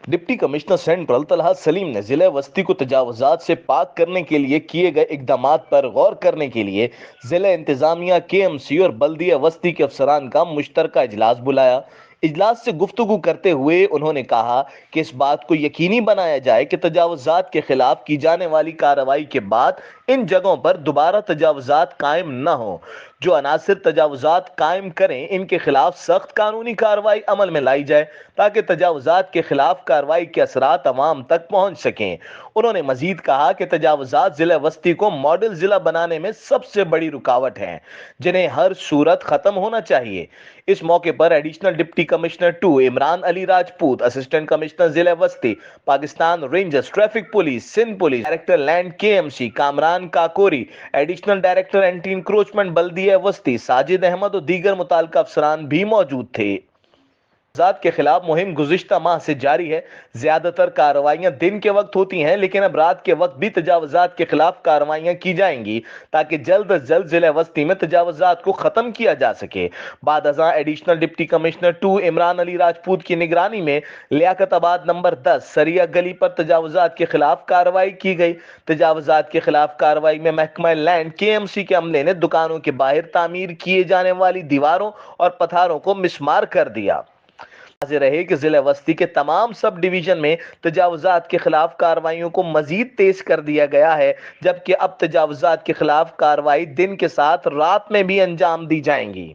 Deputy commissioner central Talha Salim ने जिले वस्ती को तजावुजात से पाक करने के लिए किए गए इकदामात पर गौर करने के लिए जिला इंतजामिया, KMC और बल्दिया वस्ती के अफसरान का मुश्तरका इजलास बुलाया। इजलास से गुफ्तगू करते हुए उन्होंने कहा कि इस बात को यकीनी बनाया जाए कि तजावुजात के खिलाफ की जाने वाली कार्रवाई के बाद इन जगहों पर दोबारा तजावुजात कायम न हो। जो अनासिर तजावुजात कायम करें, इनके खिलाफ सख्त कानूनी कार्रवाई अमल में लाई जाए ताकि तजावुजात के खिलाफ कार्रवाई के असरात अवाम तक पहुंच सकें। उन्होंने मजीद कहा कि तजावुजात जिला वस्ती को मॉडल जिला बनाने में सबसे बड़ी रुकावट हैं, जिन्हें हर सूरत खत्म होना चाहिए। इस मौके पर additional deputy commissioner 2 Imran Ali Rajput, assistant commissioner जिला वस्ती Pakistan rangers, traffic police Sindh police, director land KMC Kamran Kakori, additional director anti encroachment Baldia वस्ती साजिद अहमद और दीगर मुताल्लिका अफसरान भी मौजूद थे। तजावुजात के खिलाफ मुहिम गुज़िश्ता माह से जारी है। ज्यादातर कार्रवाइयां दिन के वक्त होती हैं, लेकिन अब रात के वक्त भी तजावुजात के खिलाफ कार्रवाइयां की जाएंगी ताकि जल्द अज जल्द जिला वस्ती में तजावुजात को खत्म किया जा सके। बाद अज़ां additional deputy commissioner 2 Imran Ali Rajput की निगरानी में लियाकताबाद नंबर 10 सरिया गली पर तजावुजात के खिलाफ कार्रवाई की गई। तजावुजात के खिलाफ कार्रवाई में महकमा लैंड KMC के अमले ने दुकानों के बाहर तामीर किए जाने वाली दीवारों और पत्थरों को मिसमार कर दिया। वाज़ेह रहे कि जिला वस्ती के तमाम सब डिवीजन में तजावुजात के खिलाफ कार्रवाइयों को मजीद तेज कर दिया गया है, जबकि अब तजावुजात के खिलाफ कार्रवाई दिन के साथ रात में भी अंजाम दी जाएंगी।